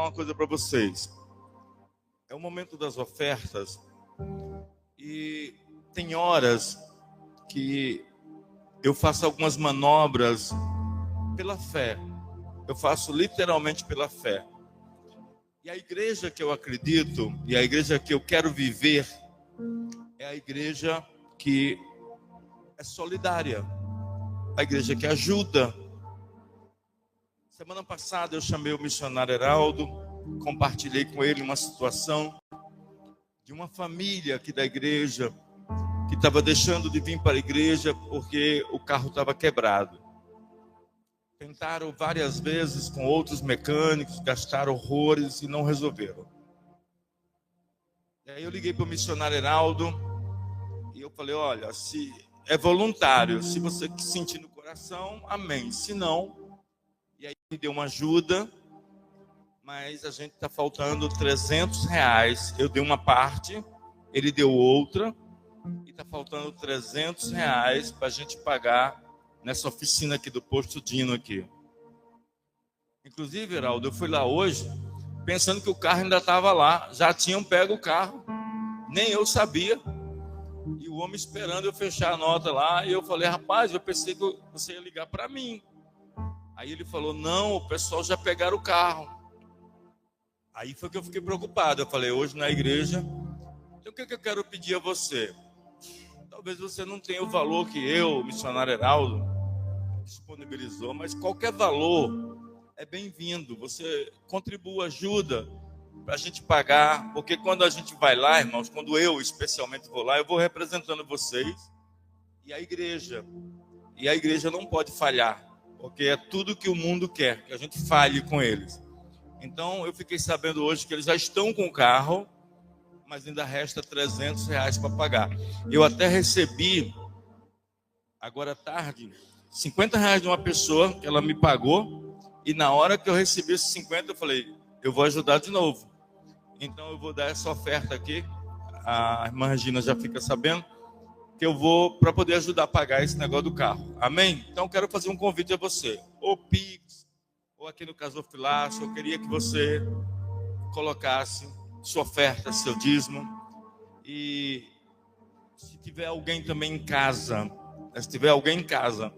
uma coisa para vocês. É o momento das ofertas e tem horas que eu faço algumas manobras pela fé. Eu faço literalmente pela fé. E a igreja que eu acredito e a igreja que eu quero viver é a igreja que é solidária, a igreja que ajuda. Semana passada eu chamei o missionário Heraldo, compartilhei com ele uma situação de uma família aqui da igreja que estava deixando de vir para a igreja porque o carro estava quebrado. Tentaram várias vezes com outros mecânicos, gastaram horrores e não resolveram. E aí eu liguei para o missionário Heraldo e eu falei, olha, se é voluntário, se você sentir no coração, amém. Se não, e aí me deu uma ajuda, mas a gente está faltando R$300. Eu dei uma parte, ele deu outra, e está faltando R$300 para a gente pagar nessa oficina aqui do Posto Dino aqui. Inclusive, Heraldo, eu fui lá hoje pensando que o carro ainda estava lá, já tinham pego o carro, nem eu sabia. E o homem esperando eu fechar a nota lá, e eu falei, rapaz, eu pensei que você ia ligar para mim. Aí ele falou, não, o pessoal já pegaram o carro. Aí foi que eu fiquei preocupado. Eu falei, hoje na igreja, então o que eu quero pedir a você? Talvez você não tenha o valor que eu, o missionário Heraldo, disponibilizou, mas qualquer valor é bem-vindo. Você contribua, ajuda para a gente pagar, porque quando a gente vai lá, irmãos, quando eu especialmente vou lá, eu vou representando vocês e a igreja. E a igreja não pode falhar, porque é tudo que o mundo quer, que a gente falhe com eles. Então, eu fiquei sabendo hoje que eles já estão com o carro, mas ainda resta R$300 para pagar. Eu até recebi, agora à tarde, R$50 de uma pessoa que ela me pagou, e na hora que eu recebi esses 50, eu falei, eu vou ajudar de novo. Então, eu vou dar essa oferta aqui, a irmã Regina já fica sabendo, que eu vou para poder ajudar a pagar esse negócio do carro. Amém? Então, eu quero fazer um convite a você. Ou Pix, ou aqui no Casofilácio, eu queria que você colocasse sua oferta, seu dízimo. E se tiver alguém também em casa, se tiver alguém em casa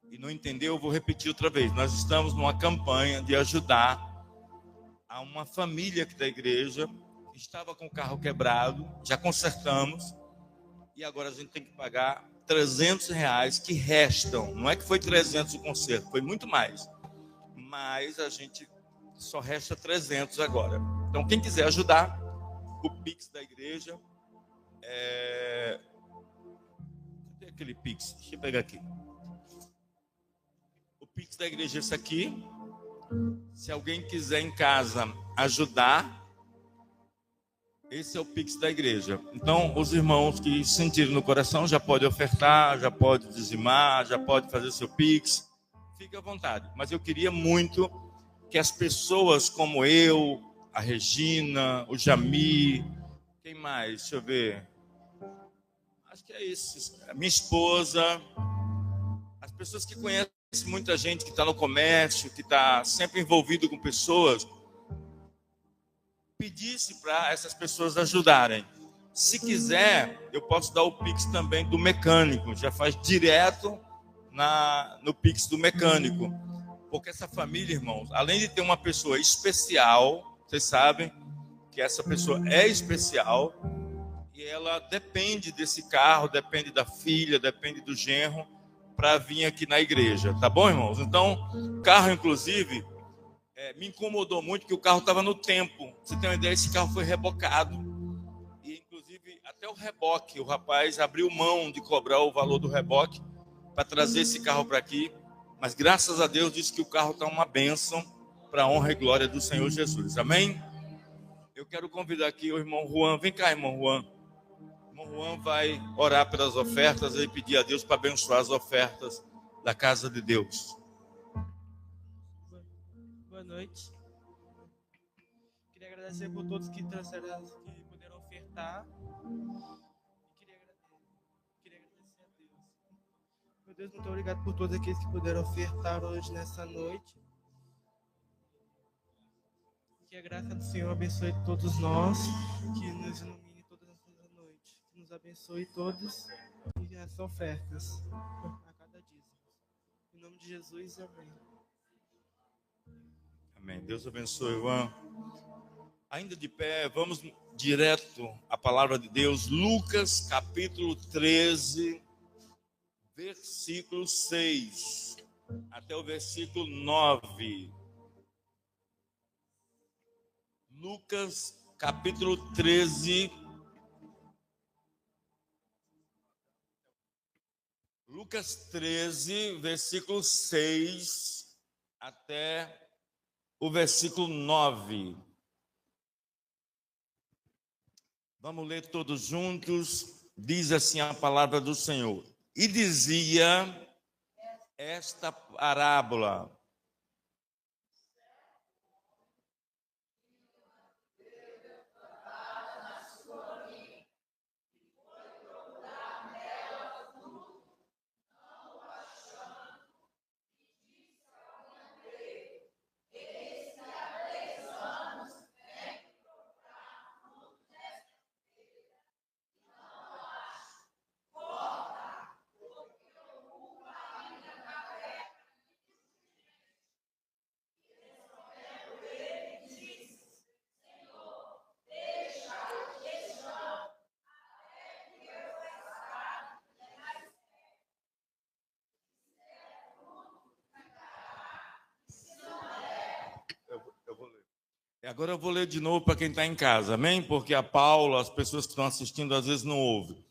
e não entendeu, eu vou repetir outra vez. Nós estamos numa campanha de ajudar a uma família aqui da igreja que estava com o carro quebrado, já consertamos, e agora a gente tem que pagar R$300 que restam. Não é que foi 300 o conserto, foi muito mais. Mas a gente só resta 300 agora. Então, quem quiser ajudar, o Pix da igreja Cadê aquele Pix? Deixa eu pegar aqui. O Pix da igreja é esse aqui. Se alguém quiser em casa ajudar, esse é o Pix da igreja. Então, os irmãos que sentirem no coração já podem ofertar, já podem dizimar, já podem fazer seu Pix. Fique à vontade. Mas eu queria muito que as pessoas como eu, a Regina, o Jami, quem mais? Deixa eu ver. Acho que é isso. A minha esposa, as pessoas que conhecem muita gente que está no comércio, que está sempre envolvido com pessoas, pedisse para essas pessoas ajudarem. Se quiser, eu posso dar o Pix também do mecânico, já faz direto no Pix do mecânico. Porque essa família, irmãos, além de ter uma pessoa especial, vocês sabem que essa pessoa é especial, e ela depende desse carro, depende da filha, depende do genro, para vir aqui na igreja, tá bom, irmãos? Então, o carro, inclusive, me incomodou muito que o carro estava no tempo. Pra você tem uma ideia, esse carro foi rebocado. E, inclusive, até o reboque, o rapaz abriu mão de cobrar o valor do reboque para trazer esse carro para aqui. Mas, graças a Deus, disse que o carro está uma bênção para a honra e glória do Senhor Jesus. Amém? Eu quero convidar aqui o irmão Juan. Vem cá, irmão Juan. O irmão Juan vai orar pelas ofertas e pedir a Deus para abençoar as ofertas da casa de Deus. Boa noite. Queria agradecer por todos que trouxeram, que puderam ofertar. Queria agradecer a Deus. Meu Deus, muito obrigado por todos aqueles que puderam ofertar hoje nessa noite. Que a graça do Senhor abençoe todos nós, que nos ilumine todas as noites, que nos abençoe todos e as ofertas a cada dia. Em nome de Jesus, amém. Amém. Deus abençoe, Ivan. Ainda de pé, vamos direto à palavra de Deus. Lucas, capítulo 13, versículo 6 até o versículo 9. Lucas, capítulo 13. Lucas 13, versículo 6 até o versículo 9. Vamos ler todos juntos. Diz assim a palavra do Senhor. E dizia esta parábola: eu vou ler. Agora eu vou ler de novo para quem está em casa, amém? Porque a Paula, as pessoas que estão assistindo, às vezes não ouvem.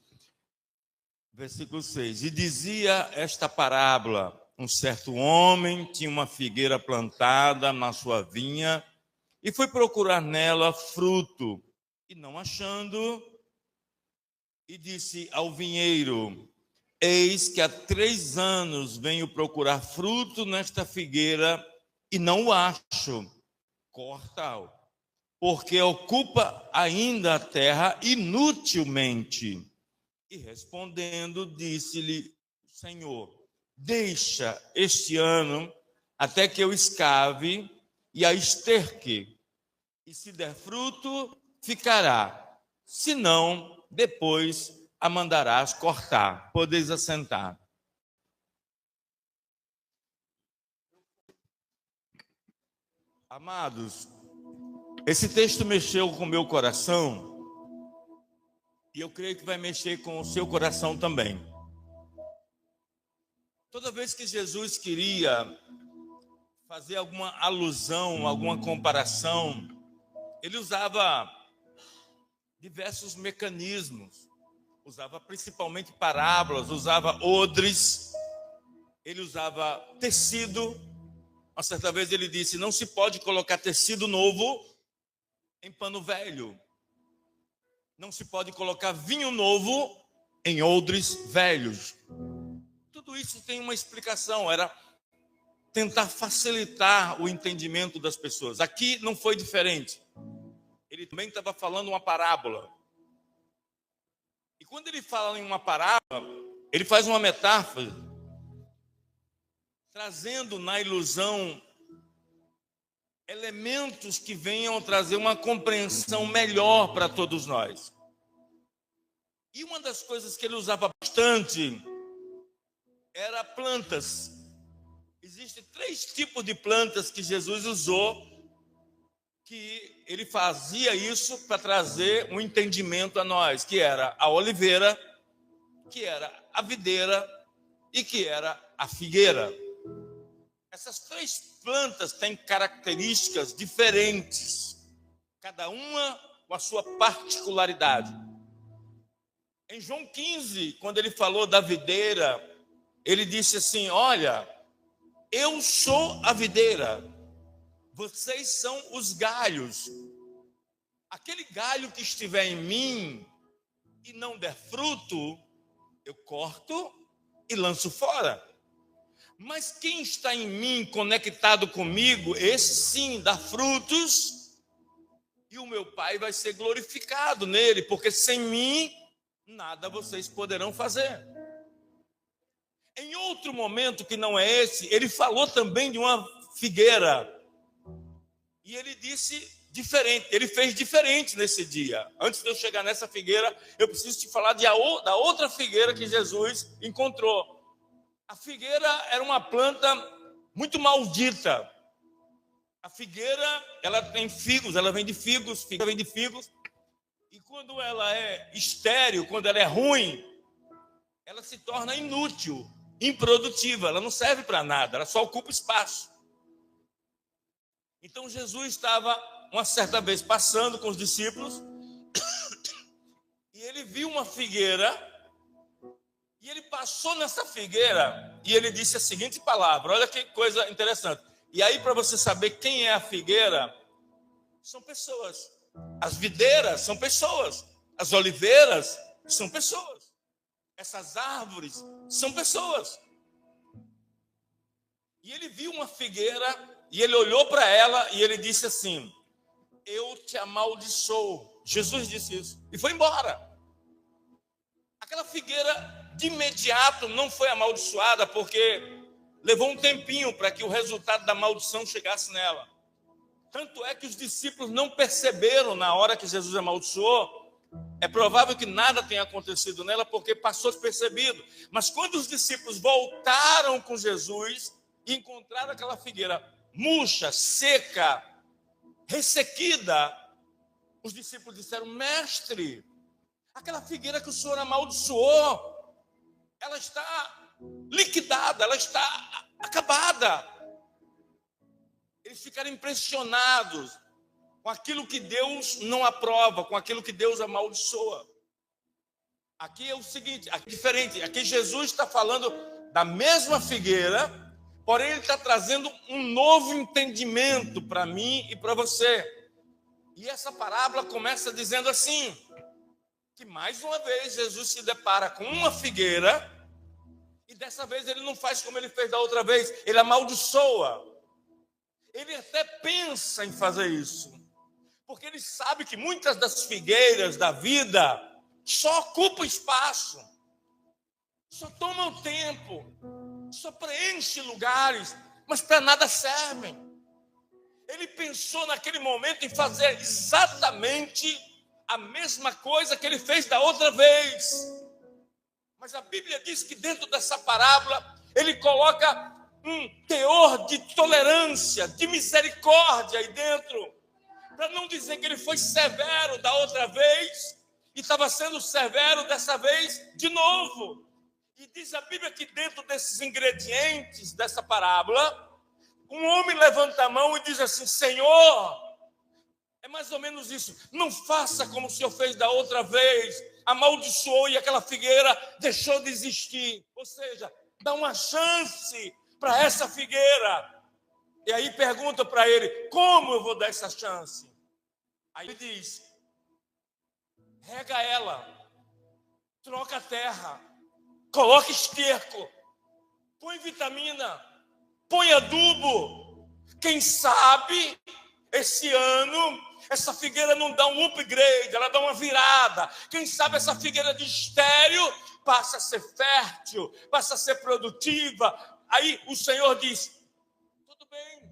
Versículo 6. E dizia esta parábola: um certo homem tinha uma figueira plantada na sua vinha e foi procurar nela fruto, e não achando, e disse ao vinheiro: eis que há 3 anos venho procurar fruto nesta figueira e não o acho. Corta-o, porque ocupa ainda a terra inutilmente. E respondendo, disse-lhe o Senhor: deixa este ano até que eu escave e a esterque, e se der fruto, ficará, se não, depois a mandarás cortar. Podeis assentar. Amados, esse texto mexeu com o meu coração e eu creio que vai mexer com o seu coração também. Toda vez que Jesus queria fazer alguma alusão, alguma comparação, ele usava diversos mecanismos, usava principalmente parábolas, usava odres, ele usava tecido. Uma certa vez ele disse: não se pode colocar tecido novo em pano velho. Não se pode colocar vinho novo em odres velhos. Tudo isso tem uma explicação, era tentar facilitar o entendimento das pessoas. Aqui não foi diferente. Ele também estava falando uma parábola. E quando ele fala em uma parábola, ele faz uma metáfora, trazendo na ilusão elementos que venham trazer uma compreensão melhor para todos nós. E uma das coisas que ele usava bastante era plantas. Existem 3 tipos de plantas que Jesus usou, que ele fazia isso para trazer um entendimento a nós, que era a oliveira, que era a videira e que era a figueira. Essas 3 plantas têm características diferentes, cada uma com a sua particularidade. Em João 15, quando ele falou da videira, ele disse assim: olha, eu sou a videira, vocês são os galhos. Aquele galho que estiver em mim e não der fruto, eu corto e lanço fora. Mas quem está em mim, conectado comigo, esse sim dá frutos, e o meu Pai vai ser glorificado nele, porque sem mim, nada vocês poderão fazer. Em outro momento que não é esse, ele falou também de uma figueira. E ele disse diferente, ele fez diferente nesse dia. Antes de eu chegar nessa figueira, eu preciso te falar da outra figueira que Jesus encontrou. A figueira era uma planta muito maldita. A figueira, ela tem figos, ela vem de figos, vem de figos. E quando ela é estéril, quando ela é ruim, ela se torna inútil, improdutiva, ela não serve para nada, ela só ocupa espaço. Então Jesus estava uma certa vez passando com os discípulos e ele viu uma figueira e ele passou nessa figueira e ele disse a seguinte palavra, olha que coisa interessante. E aí, para você saber quem é a figueira, são pessoas. As videiras são pessoas, as oliveiras são pessoas, essas árvores são pessoas. E ele viu uma figueira e ele olhou para ela e ele disse assim, eu te amaldiçoo. Jesus disse isso e foi embora. Aquela figueira de imediato não foi amaldiçoada porque levou um tempinho para que o resultado da maldição chegasse nela. Tanto é que os discípulos não perceberam na hora que Jesus amaldiçoou. É provável que nada tenha acontecido nela porque passou despercebido. Mas quando os discípulos voltaram com Jesus e encontraram aquela figueira murcha, seca, ressequida, os discípulos disseram, mestre, aquela figueira que o Senhor amaldiçoou, ela está liquidada, ela está acabada. Eles ficaram impressionados com aquilo que Deus não aprova, com aquilo que Deus amaldiçoa. Aqui é o seguinte, aqui é diferente. Aqui Jesus está falando da mesma figueira, porém ele está trazendo um novo entendimento para mim e para você. E essa parábola começa dizendo assim, que mais uma vez Jesus se depara com uma figueira e dessa vez ele não faz como ele fez da outra vez, ele amaldiçoa. Ele até pensa em fazer isso, porque ele sabe que muitas das figueiras da vida só ocupam espaço, só tomam tempo, só preenchem lugares, mas para nada servem. Ele pensou naquele momento em fazer exatamente a mesma coisa que ele fez da outra vez. Mas a Bíblia diz que dentro dessa parábola ele coloca um teor de tolerância, de misericórdia aí dentro, para não dizer que ele foi severo da outra vez e estava sendo severo dessa vez de novo. E diz a Bíblia que dentro desses ingredientes dessa parábola, um homem levanta a mão e diz assim, Senhor, é mais ou menos isso, não faça como o Senhor fez da outra vez, amaldiçoou e aquela figueira deixou de existir. Ou seja, dá uma chance para essa figueira. E aí pergunta para ele, como eu vou dar essa chance? Aí ele diz, rega ela, troca a terra, coloca esterco, põe vitamina, põe adubo. Quem sabe esse ano essa figueira não dá um upgrade, ela dá uma virada. Quem sabe essa figueira de estéril passa a ser fértil, passa a ser produtiva. Aí o Senhor diz, tudo bem,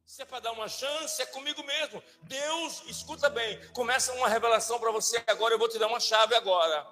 se é para dar uma chance, é comigo mesmo. Deus, escuta bem, começa uma revelação para você agora, eu vou te dar uma chave agora.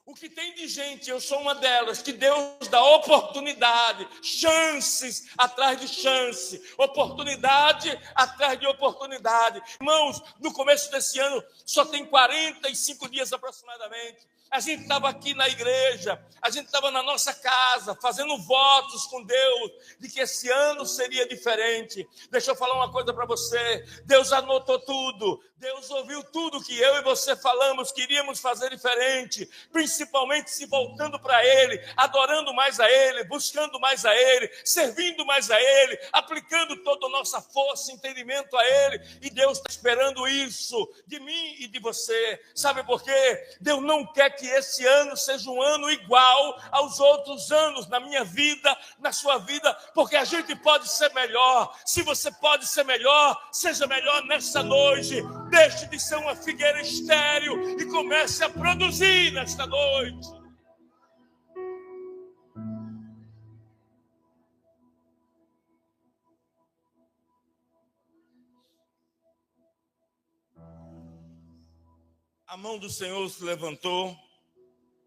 O que tem de gente, eu sou uma delas, que Deus dá oportunidade, chances atrás de chance, oportunidade atrás de oportunidade. Irmãos, no começo desse ano, só tem 45 dias aproximadamente. A gente estava aqui na igreja, a gente estava na nossa casa, fazendo votos com Deus, de que esse ano seria diferente. Deixa eu falar uma coisa para você, Deus anotou tudo, Deus ouviu tudo que eu e você falamos, que iríamos fazer diferente, principalmente se voltando para Ele, adorando mais a Ele, buscando mais a Ele, servindo mais a Ele, aplicando toda a nossa força e entendimento a Ele, e Deus está esperando isso de mim e de você. Sabe por quê? Deus não quer que esse ano seja um ano igual aos outros anos na minha vida, na sua vida, porque a gente pode ser melhor. Se você pode ser melhor, seja melhor nessa noite. Deixe de ser uma figueira estéril e comece a produzir nesta noite. a mão do Senhor se levantou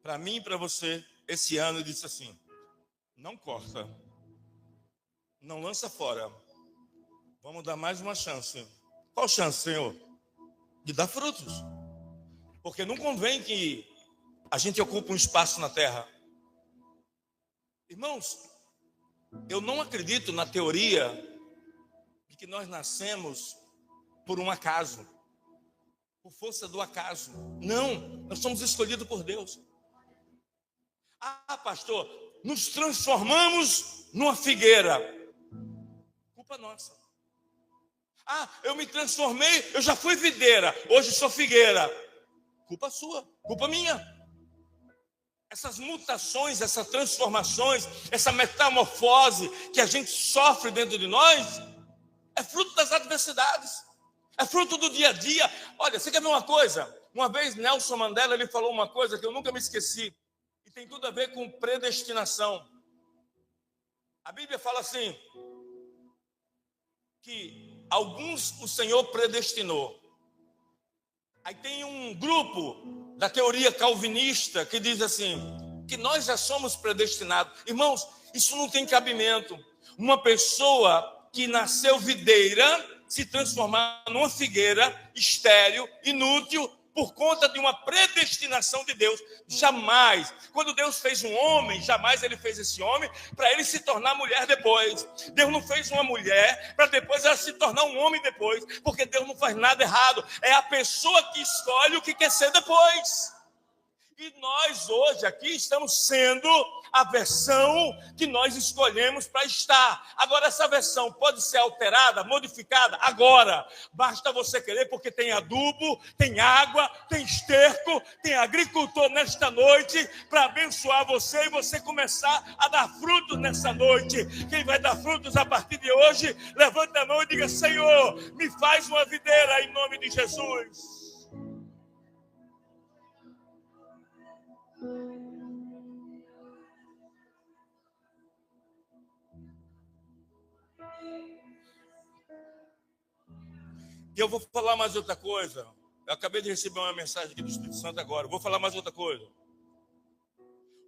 para mim e para você esse ano e disse assim: não corta, não lança fora, vamos dar mais uma chance. Qual chance, Senhor? De dar frutos. Porque não convém que a gente ocupe um espaço na terra. Irmãos, eu não acredito na teoria de que nós nascemos por um acaso, por força do acaso. Não, nós somos escolhidos por Deus. Ah, pastor, nos transformamos numa figueira. Culpa nossa. Ah, eu me transformei, eu já fui videira, hoje sou figueira. Culpa sua, culpa minha. Essas mutações, essas transformações, essa metamorfose que a gente sofre dentro de nós, é fruto das adversidades, é fruto do dia a dia. Olha, você quer ver uma coisa? Uma vez Nelson Mandela, ele falou uma coisa que eu nunca me esqueci, e tem tudo a ver com predestinação. A Bíblia fala assim, que alguns o Senhor predestinou. Aí tem um grupo da teoria calvinista que diz assim, que nós já somos predestinados. Irmãos, isso não tem cabimento. Uma pessoa que nasceu videira se transformar numa figueira estéril, inútil, por conta de uma predestinação de Deus. Jamais. Quando Deus fez um homem, jamais ele fez esse homem para ele se tornar mulher depois. Deus não fez uma mulher para depois ela se tornar um homem depois, porque Deus não faz nada errado. É a pessoa que escolhe o que quer ser depois. E nós hoje aqui estamos sendo a versão que nós escolhemos para estar. Agora essa versão pode ser alterada, modificada agora. Basta você querer, porque tem adubo, tem água, tem esterco, tem agricultor nesta noite para abençoar você e você começar a dar frutos nessa noite. Quem vai dar frutos a partir de hoje, levanta a mão e diga: Senhor, me faz uma videira em nome de Jesus. E eu vou falar mais outra coisa. Eu acabei de receber uma mensagem aqui do Espírito Santo agora. Eu vou falar mais outra coisa.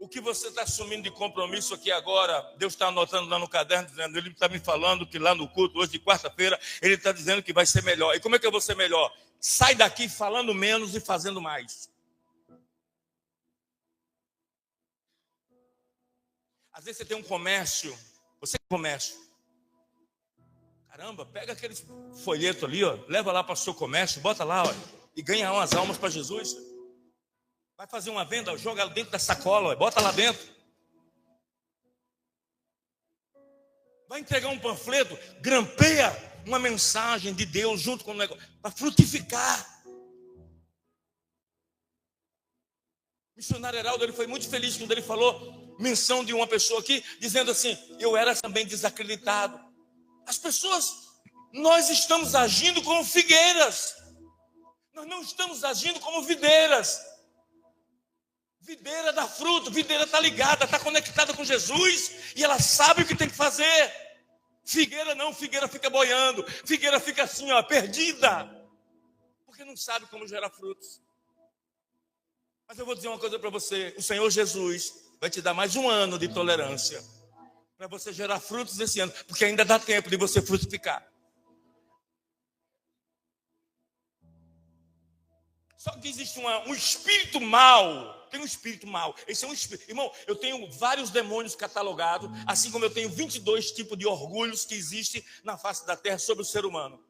O que você está assumindo de compromisso aqui agora, Deus está anotando lá no caderno, dizendo, ele está me falando que lá no culto, hoje de quarta-feira, ele está dizendo que vai ser melhor. E como é que eu vou ser melhor? Sai daqui falando menos e fazendo mais. Às vezes você tem um comércio, você tem comércio. Caramba, pega aquele folheto ali, ó, leva lá para o seu comércio, bota lá, ó, e ganha umas almas para Jesus. Vai fazer uma venda, joga dentro da sacola, ó, bota lá dentro. Vai entregar um panfleto, grampeia uma mensagem de Deus junto com o negócio, para frutificar. O missionário Heraldo, ele foi muito feliz quando ele falou menção de uma pessoa aqui, dizendo assim, eu era também desacreditado. As pessoas, nós estamos agindo como figueiras. Nós não estamos agindo como videiras. Videira dá fruto, videira está ligada, está conectada com Jesus e ela sabe o que tem que fazer. Figueira não, figueira fica boiando, figueira fica assim, ó, perdida, porque não sabe como gerar frutos. Mas eu vou dizer uma coisa para você, o Senhor Jesus vai te dar mais um ano de tolerância para você gerar frutos esse ano, porque ainda dá tempo de você frutificar. Só que existe um espírito mau. Tem um espírito mau. Esse é um espírito. Irmão, eu tenho vários demônios catalogados, assim como eu tenho 22 tipos de orgulhos que existem na face da terra sobre o ser humano.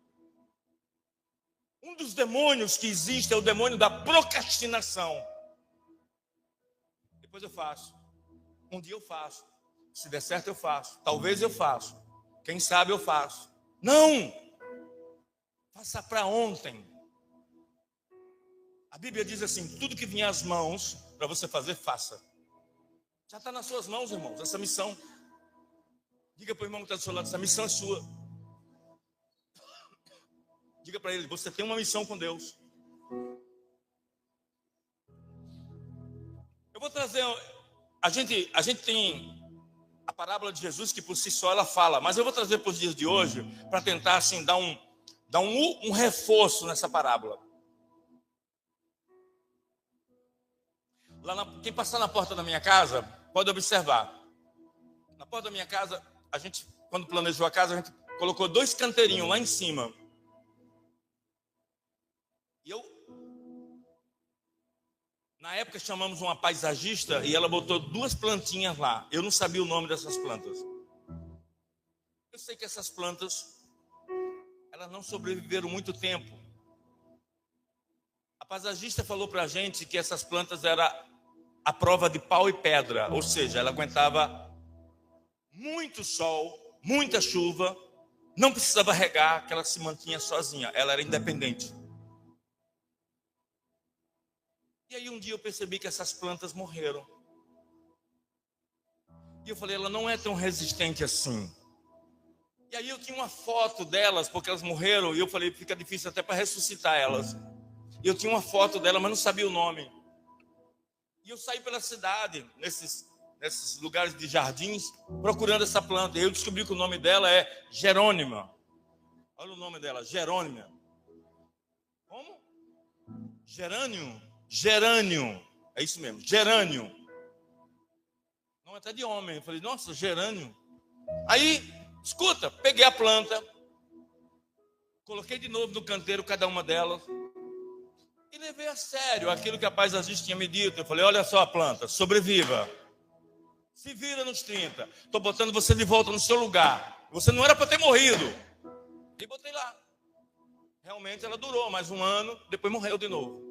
Um dos demônios que existe é o demônio da procrastinação. Depois eu faço. Um dia eu faço. Se der certo eu faço. Talvez eu faço. Quem sabe eu faço. Não! Faça para ontem. A Bíblia diz assim, tudo que vier às mãos para você fazer, faça. Já está nas suas mãos, irmãos, essa missão. Diga para o irmão que está do seu lado, essa missão é sua. Diga para ele, você tem uma missão com Deus. Eu vou trazer, a gente tem a parábola de Jesus que por si só ela fala, mas eu vou trazer para os dias de hoje para tentar assim dar um reforço nessa parábola. Quem passar na porta da minha casa, pode observar. Na porta da minha casa, a gente, quando planejou a casa, a gente colocou 2 canteirinhos lá em cima. E na época, chamamos uma paisagista e ela botou 2 plantinhas lá. Eu não sabia o nome dessas plantas. Eu sei que essas plantas, elas não sobreviveram muito tempo. A paisagista falou para a gente que essas plantas eram a prova de pau e pedra, ou seja, ela aguentava muito sol, muita chuva, não precisava regar, que ela se mantinha sozinha, ela era independente. E aí um dia eu percebi que essas plantas morreram. E eu falei, ela não é tão resistente assim. E aí eu tinha uma foto delas, porque elas morreram, e eu falei, fica difícil até para ressuscitar elas. E eu tinha uma foto dela, mas não sabia o nome. E eu saí pela cidade, nesses lugares de jardins, procurando essa planta. E eu descobri que o nome dela é Jerônima. Olha o nome dela, Jerônima. Como? Gerânio? Gerânio. É isso mesmo, gerânio. Não, até de homem. Eu falei, nossa, gerânio. Aí, escuta, peguei a planta, coloquei de novo no canteiro cada uma delas e levei a sério aquilo que a paisagista tinha me dito. Eu falei, olha só a planta, sobreviva. Se vira nos 30. Estou botando você de volta no seu lugar. Você não era para ter morrido. E botei lá. Realmente ela durou mais 1 ano, depois morreu de novo.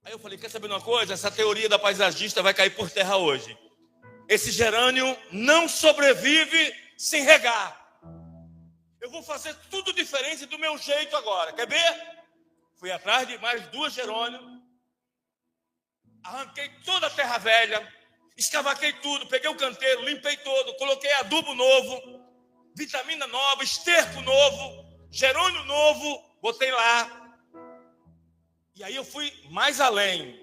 Aí eu falei, quer saber uma coisa? Essa teoria da paisagista vai cair por terra hoje. Esse gerânio não sobrevive sem regar. Eu vou fazer tudo diferente do meu jeito agora. Quer ver? Fui atrás de mais 2 gerânios. Arranquei toda a terra velha. Escavaquei tudo. Peguei o canteiro, limpei todo. Coloquei adubo novo. Vitamina nova, esterco novo. Gerânio novo. Botei lá. E aí eu fui mais além.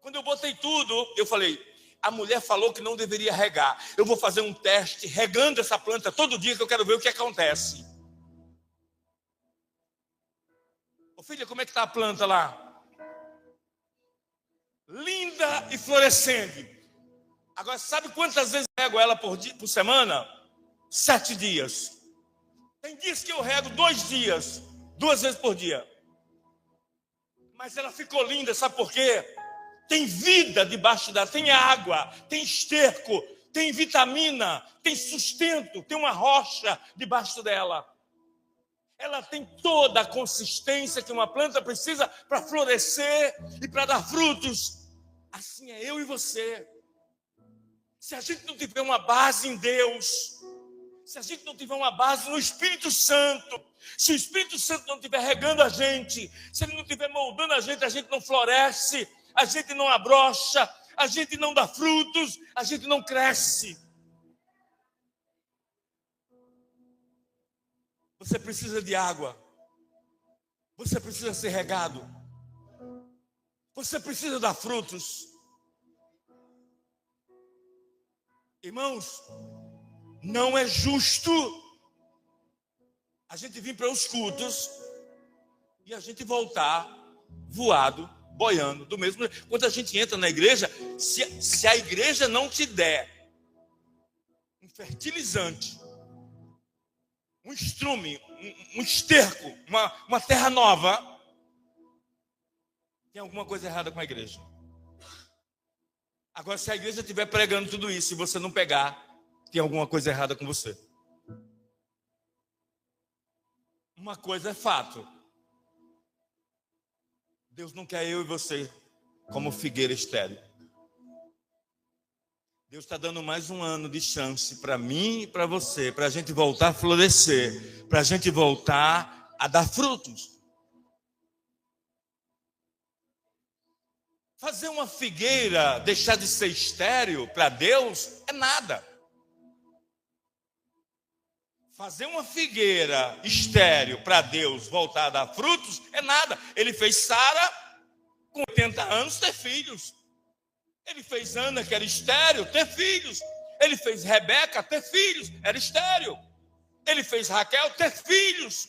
Quando eu botei tudo, eu falei, a mulher falou que não deveria regar. Eu vou fazer um teste regando essa planta todo dia, que eu quero ver o que acontece. Ô filha, como é que está a planta lá? Linda e florescente. Agora, sabe quantas vezes eu rego ela por semana? 7 dias. Tem dias que eu rego 2 dias, 2 vezes por dia. Mas ela ficou linda, sabe por quê? Tem vida debaixo dela, tem água, tem esterco, tem vitamina, tem sustento, tem uma rocha debaixo dela. Ela tem toda a consistência que uma planta precisa para florescer e para dar frutos. Assim é eu e você. Se a gente não tiver uma base em Deus, se a gente não tiver uma base no Espírito Santo, se o Espírito Santo não estiver regando a gente, se ele não estiver moldando a gente não floresce, a gente não abrocha, a gente não dá frutos, a gente não cresce. Você precisa de água, você precisa ser regado, você precisa dar frutos. Irmãos, não é justo a gente vir para os cultos e a gente voltar voado, boiando, do mesmo jeito. Quando a gente entra na igreja, se a igreja não te der um fertilizante, um estrume, um esterco, uma terra nova, tem alguma coisa errada com a igreja. Agora, se a igreja estiver pregando tudo isso e você não pegar, tem alguma coisa errada com você. Uma coisa é fato. Deus não quer eu e você como figueira estéril. Deus está dando mais 1 ano de chance para mim e para você, para a gente voltar a florescer, para a gente voltar a dar frutos. Fazer uma figueira deixar de ser estéril para Deus é nada. Fazer uma figueira estéril para Deus voltar a dar frutos é nada. Ele fez Sara, com 80 anos, ter filhos. Ele fez Ana, que era estéril, ter filhos. Ele fez Rebeca, ter filhos, era estéril. Ele fez Raquel, ter filhos.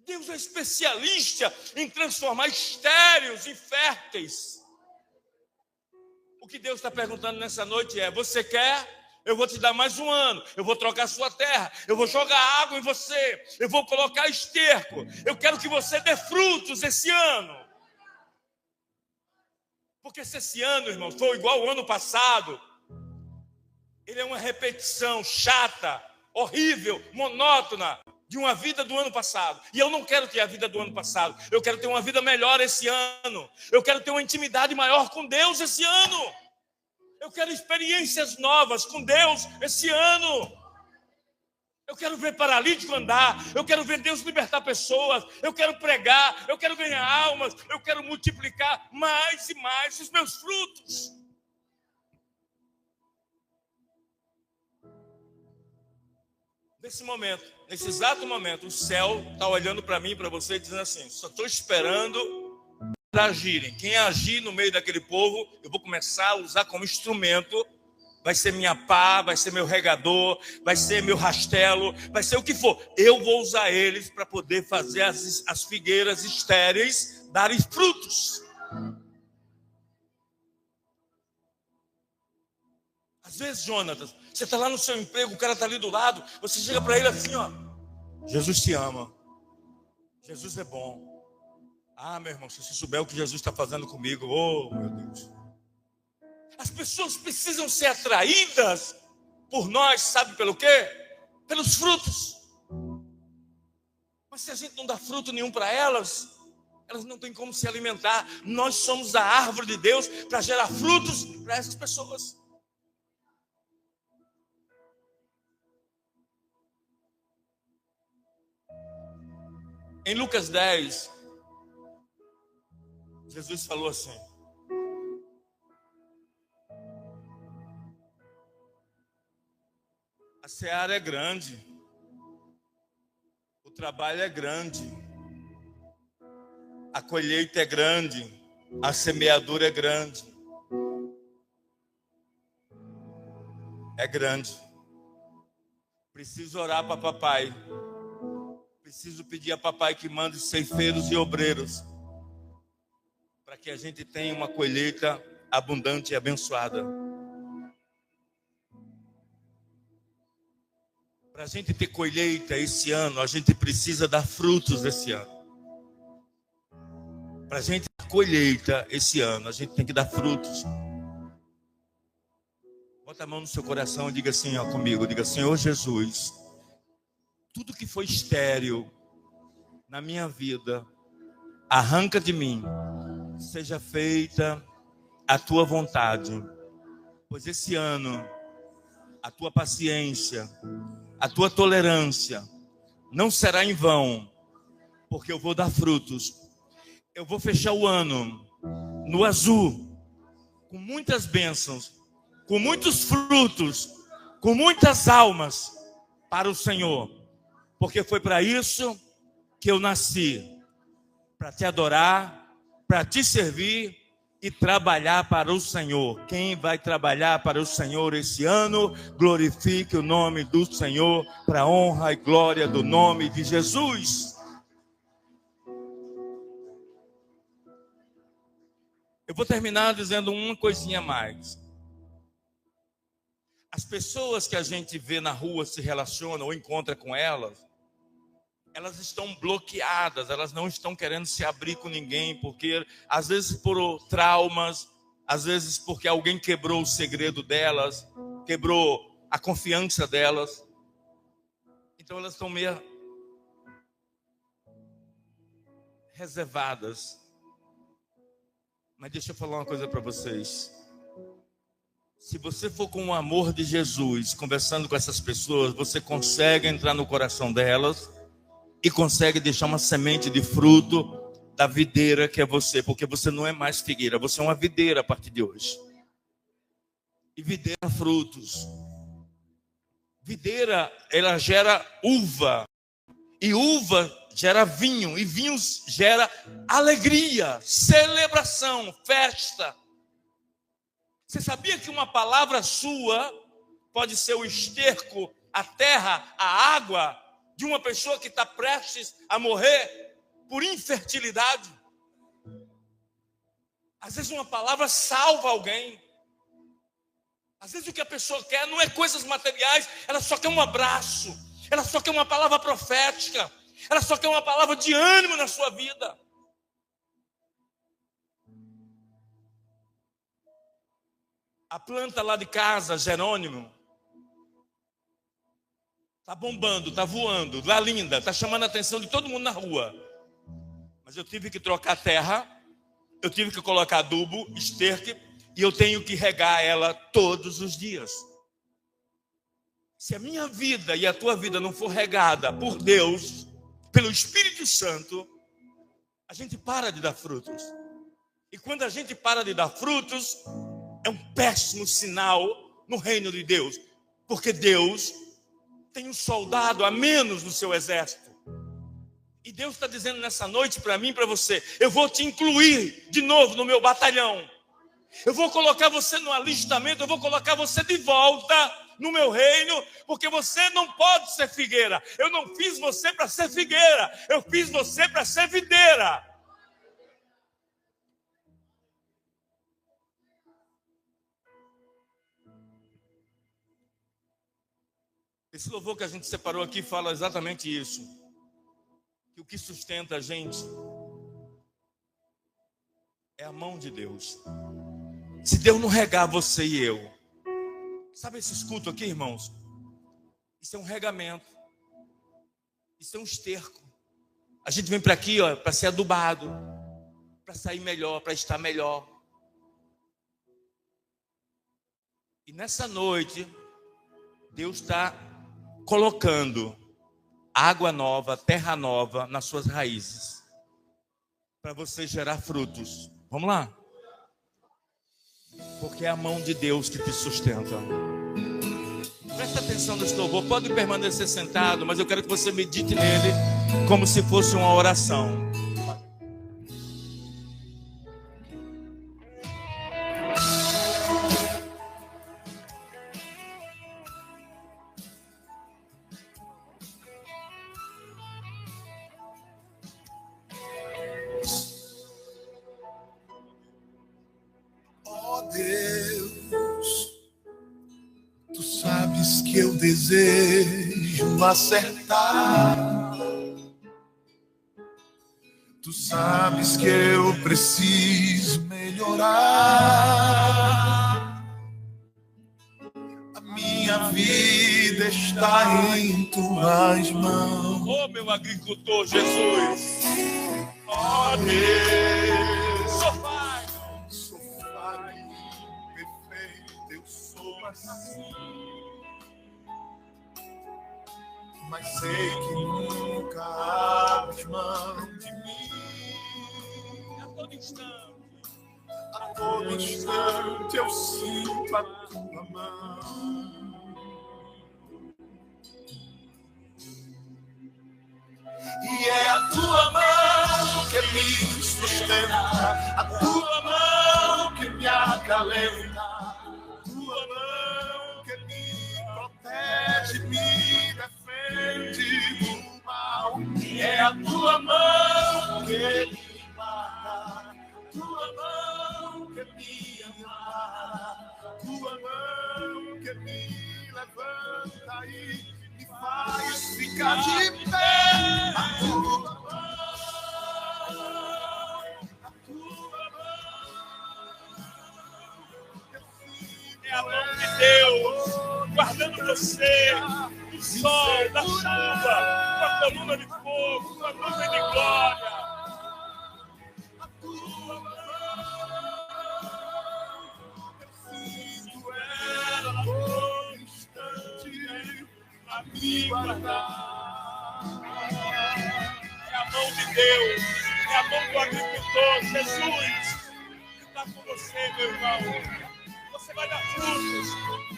Deus é especialista em transformar estéreis em férteis. O que Deus está perguntando nessa noite é: você quer? Eu vou te dar mais um ano, eu vou trocar sua terra, eu vou jogar água em você, eu vou colocar esterco, eu quero que você dê frutos esse ano. Porque se esse ano, irmão, for igual ao ano passado, ele é uma repetição chata, horrível, monótona de uma vida do ano passado. E eu não quero ter a vida do ano passado, eu quero ter uma vida melhor esse ano, eu quero ter uma intimidade maior com Deus esse ano. Eu quero experiências novas com Deus esse ano. Eu quero ver paralítico andar. Eu quero ver Deus libertar pessoas. Eu quero pregar. Eu quero ganhar almas. Eu quero multiplicar mais e mais os meus frutos. Nesse momento, nesse exato momento, o céu está olhando para mim e para você dizendo assim: só estou esperando agirem. Quem agir no meio daquele povo, eu vou começar a usar como instrumento. Vai ser minha pá, vai ser meu regador, vai ser meu rastelo, vai ser o que for. Eu vou usar eles para poder fazer as figueiras estéreis darem frutos. Às vezes, Jonatas, você está lá no seu emprego, o cara está ali do lado, você chega para ele assim, ó: Jesus te ama, Jesus é bom. Ah, meu irmão, se você souber o que Jesus está fazendo comigo, oh, meu Deus. As pessoas precisam ser atraídas por nós, sabe pelo quê? Pelos frutos. Mas se a gente não dá fruto nenhum para elas, elas não têm como se alimentar. Nós somos a árvore de Deus para gerar frutos para essas pessoas. Em Lucas 10, Jesus falou assim: a seara é grande, o trabalho é grande, a colheita é grande, a semeadura é grande. É grande. Preciso orar para papai. Preciso pedir a papai que mande ceifeiros e obreiros, para que a gente tenha uma colheita abundante e abençoada. Para a gente ter colheita esse ano, a gente precisa dar frutos esse ano. Para a gente ter colheita esse ano, a gente tem que dar frutos. Bota a mão no seu coração e diga assim, ó, comigo. Diga: Senhor Jesus, tudo que foi estéril na minha vida, arranca de mim. Seja feita a tua vontade, pois esse ano a tua paciência, a tua tolerância não será em vão, porque eu vou dar frutos. Eu vou fechar o ano no azul, com muitas bênçãos, com muitos frutos, com muitas almas para o Senhor, porque foi para isso que eu nasci, para te adorar, para te servir e trabalhar para o Senhor. Quem vai trabalhar para o Senhor esse ano, glorifique o nome do Senhor, para a honra e glória do nome de Jesus. Eu vou terminar dizendo uma coisinha a mais. As pessoas que a gente vê na rua, se relaciona ou encontra com elas estão bloqueadas, elas não estão querendo se abrir com ninguém, porque às vezes por traumas, às vezes porque alguém quebrou o segredo delas, quebrou a confiança delas. Então elas estão meio reservadas. Mas deixa eu falar uma coisa para vocês. Se você for com o amor de Jesus, conversando com essas pessoas, você consegue entrar no coração delas e consegue deixar uma semente de fruto da videira que é você, porque você não é mais figueira, você é uma videira a partir de hoje. E videira frutos. Videira, ela gera uva, e uva gera vinho, e vinho gera alegria, celebração, festa. Você sabia que uma palavra sua pode ser o esterco, a terra, a água de uma pessoa que está prestes a morrer por infertilidade. Às vezes uma palavra salva alguém. Às vezes o que a pessoa quer não é coisas materiais, ela só quer um abraço, ela só quer uma palavra profética, ela só quer uma palavra de ânimo na sua vida. A planta lá de casa, Jerônimo, está bombando, está voando, está linda, está chamando a atenção de todo mundo na rua. Mas eu tive que trocar a terra, eu tive que colocar adubo, esterque, e eu tenho que regar ela todos os dias. Se a minha vida e a tua vida não for regada por Deus, pelo Espírito Santo, a gente para de dar frutos. E quando a gente para de dar frutos, é um péssimo sinal no reino de Deus. Porque Deus tem um soldado a menos no seu exército. E Deus está dizendo nessa noite para mim e para você: eu vou te incluir de novo no meu batalhão. Eu vou colocar você no alistamento, eu vou colocar você de volta no meu reino, porque você não pode ser figueira. Eu não fiz você para ser figueira, eu fiz você para ser videira. Esse louvor que a gente separou aqui fala exatamente isso. Que o que sustenta a gente é a mão de Deus. Se Deus não regar você e eu, sabe esse escudo aqui, irmãos? Isso é um regamento. Isso é um esterco. A gente vem para aqui, ó, para ser adubado, para sair melhor, para estar melhor. E nessa noite, Deus está colocando água nova, terra nova nas suas raízes, para você gerar frutos. Vamos lá? Porque é a mão de Deus que te sustenta. Presta atenção nesse louvor. Pode permanecer sentado, mas eu quero que você medite nele como se fosse uma oração. Que eu desejo acertar. Tu sabes que eu preciso melhorar. A minha vida está em tuas mãos. Oh, meu agricultor Jesus. Oh, Deus. Sou falho, perfeito, eu sou assim. Mas sei que nunca abres mão de mim. A todo instante eu sinto a tua mão. E é a tua mão que me sustenta, a tua mão que me acalenta, a tua mão que me protege, me defende do mal. E é a tua mão que me guarda, tua mão que me ampara, tua mão que me levanta e me faz ficar de pé. A tua mão, a tua mão. É a mão de Deus guardando você do sol, da chuva, da coluna de fogo, da nuvem de glória. A tua mão, preciso ela todo instante a me guardar. É a mão de Deus, é a mão do agricultor, Jesus, que está com você, meu irmão. Você vai dar frutos,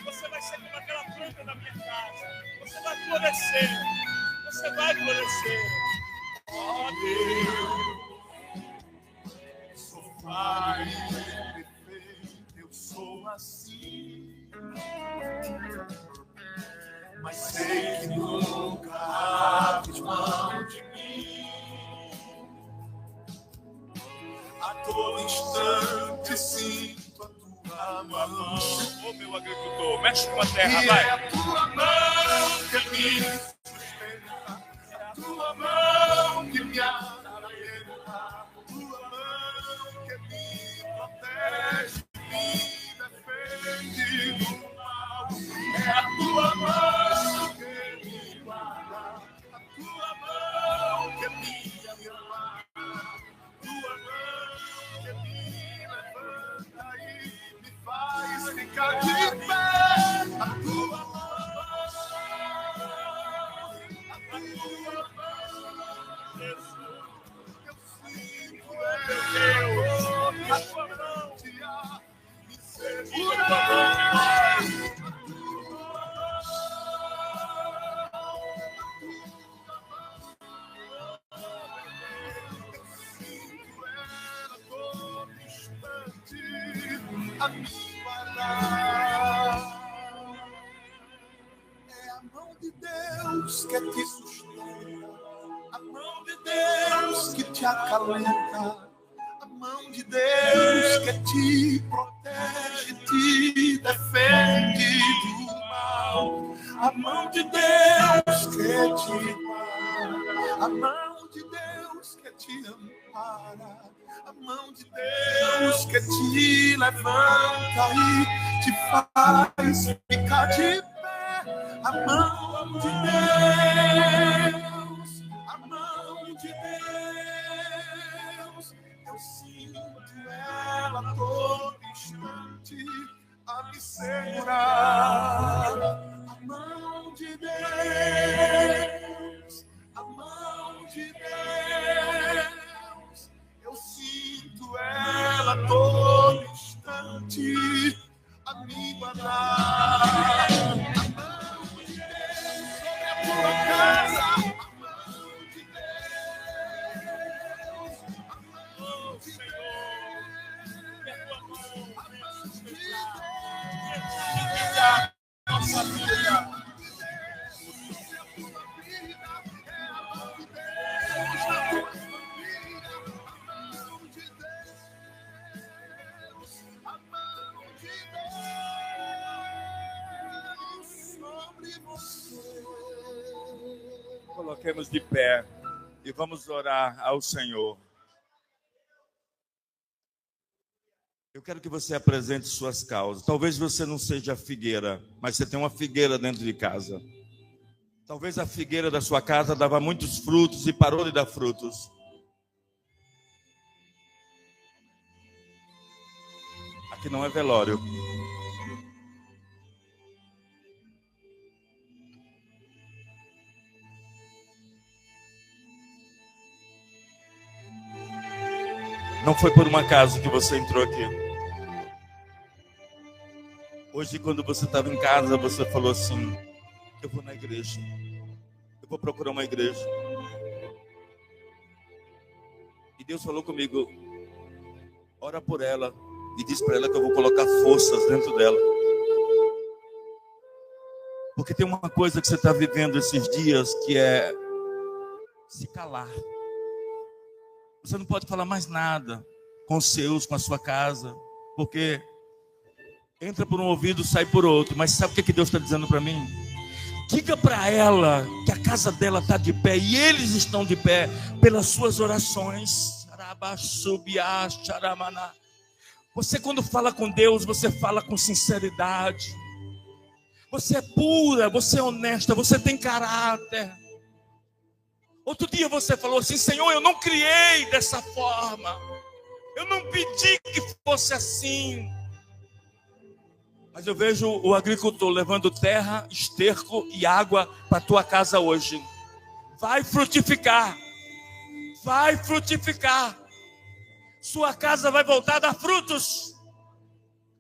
você vai ser como aquela planta da minha casa, você vai florescer, você vai florescer. Oh, Deus, Sou falho, perfeito, eu sou assim. Mas sei que nunca mexe com a terra, E vai. é a tua mão que me sustenta, a tua mão que me acalenta, a tua mão que me protege, me defende do mal. É a tua mão que me guarda, a tua mão que me ampara, a tua mão que me levanta e me faz ficar de pé. A tua mão, Jesus, eu sinto a tua mão me segura. A me guardar. É a mão de Deus que te sustenta, a mão de Deus que te acalenta, a mão de Deus que te protege, te defende do mal, a mão de Deus que te guarda, a mão de Deus que te ampara, a mão de Deus que te levanta e te faz ficar de pé. A mão de Deus, a mão de Deus, eu sinto ela todo instante a me segurar. A mão de Deus, a mão de Deus, eu sinto ela todo instante a me guardar. A mão de Deus sobre a tua casa, a mão de Deus, a mão de Deus, a mão de Deus, nossa vida. Coloquemos de pé e vamos orar ao Senhor. Eu quero que você apresente suas causas. Talvez você não seja figueira, mas você tem uma figueira dentro de casa. Talvez a figueira da sua casa dava muitos frutos e parou de dar frutos. Aqui não é velório. Não foi por um acaso que você entrou aqui. Hoje, quando você estava em casa, você falou assim: eu vou na igreja. Eu vou procurar uma igreja. E Deus falou comigo: ora por ela e diz para ela que eu vou colocar forças dentro dela. Porque tem uma coisa que você está vivendo esses dias, que é se calar. Você não pode falar mais nada com os seus, com a sua casa, porque entra por um ouvido, sai por outro. Mas sabe o que Deus está dizendo para mim? Diga para ela que a casa dela está de pé e eles estão de pé pelas suas orações. Você, quando fala com Deus, você fala com sinceridade. Você é pura, você é honesta, você tem caráter. Outro dia você falou assim: Senhor, eu não criei dessa forma. Eu não pedi que fosse assim. Mas eu vejo o agricultor levando terra, esterco e água para a tua casa hoje. Vai frutificar. Vai frutificar. Sua casa vai voltar a dar frutos.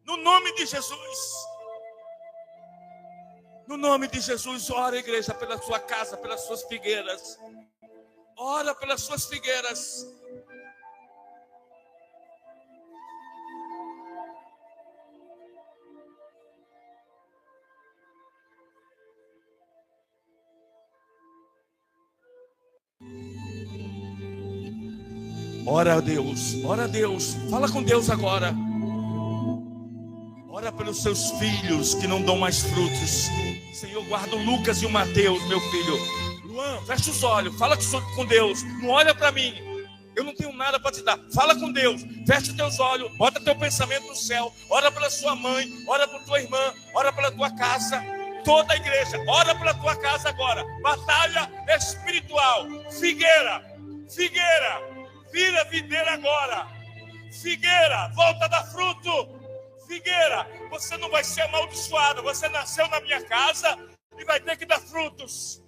No nome de Jesus. No nome de Jesus, ora, igreja, pela sua casa, pelas suas figueiras. Ora pelas suas figueiras. Ora a Deus, fala com Deus agora. Ora pelos seus filhos que não dão mais frutos. Senhor, guarda o Lucas e o Mateus, meu filho. Luan, fecha os olhos, fala com Deus. Não olha para mim. Eu não tenho nada para te dar. Fala com Deus. Fecha os teus olhos. Bota teu pensamento no céu. Ora pela sua mãe. Ora por tua irmã. Ora pela tua casa. Toda a igreja. Ora pela tua casa agora. Batalha espiritual. Figueira. Figueira. Vira videira agora. Figueira. Volta a dar fruto. Figueira. Você não vai ser amaldiçoado. Você nasceu na minha casa e vai ter que dar frutos.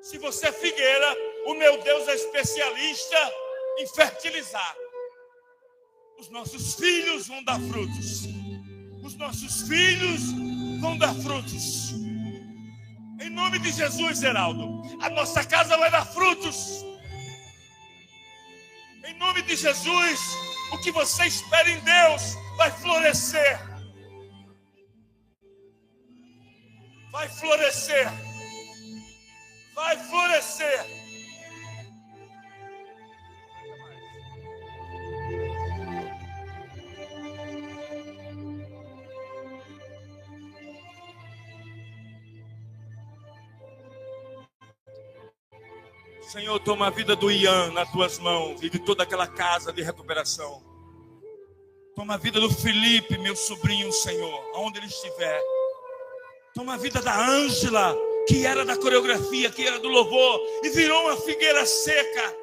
Se você é figueira, o meu Deus é especialista em fertilizar. Os nossos filhos vão dar frutos. Os nossos filhos vão dar frutos. Em nome de Jesus, Geraldo, a nossa casa vai dar frutos. Em nome de Jesus, o que você espera em Deus vai florescer. Vai florescer. Vai florescer. Senhor, toma a vida do Ian nas tuas mãos e de toda aquela casa de recuperação. Toma a vida do Felipe, meu sobrinho, Senhor, aonde ele estiver. Toma a vida da Ângela, que era da coreografia, que era do louvor, e virou uma figueira seca.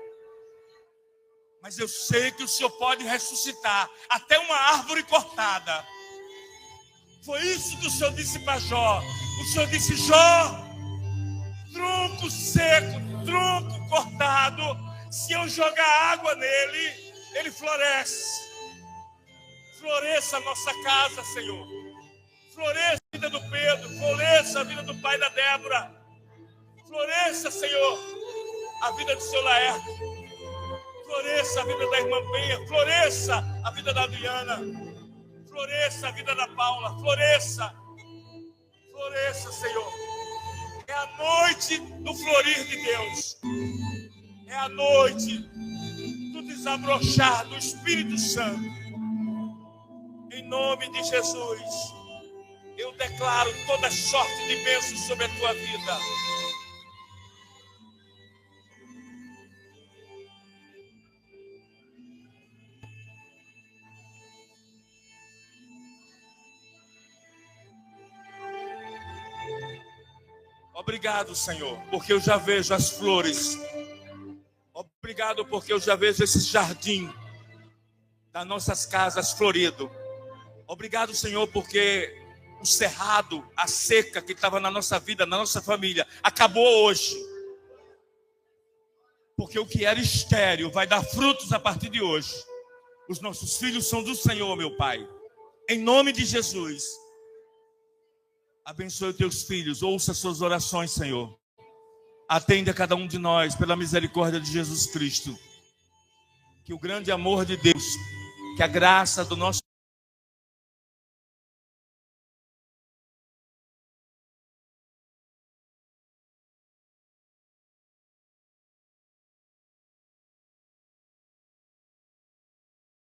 Mas eu sei que o Senhor pode ressuscitar até uma árvore cortada. Foi isso que o Senhor disse para Jó. O Senhor disse: Jó, tronco seco, tronco cortado, se eu jogar água nele, ele floresce. Floresça a nossa casa, Senhor. Floresça a vida do Pedro, floresça a vida do pai da Débora. Floresça, Senhor, a vida do seu Laerte. Floresça a vida da irmã Penha. Floresça a vida da Adriana. Floresça a vida da Paula. Floresça. Floresça, Senhor. É a noite do florir de Deus. É a noite do desabrochar do Espírito Santo. Em nome de Jesus, eu declaro toda sorte de bênçãos sobre a tua vida. Obrigado, Senhor, porque eu já vejo as flores. Obrigado porque eu já vejo esse jardim das nossas casas florido. Obrigado, Senhor, porque o cerrado, a seca que estava na nossa vida, na nossa família, acabou hoje. Porque o que era estéril vai dar frutos a partir de hoje. Os nossos filhos são do Senhor, meu Pai. Em nome de Jesus, abençoe os teus filhos, ouça suas orações, Senhor. Atende a cada um de nós pela misericórdia de Jesus Cristo. Que o grande amor de Deus, que a graça do nosso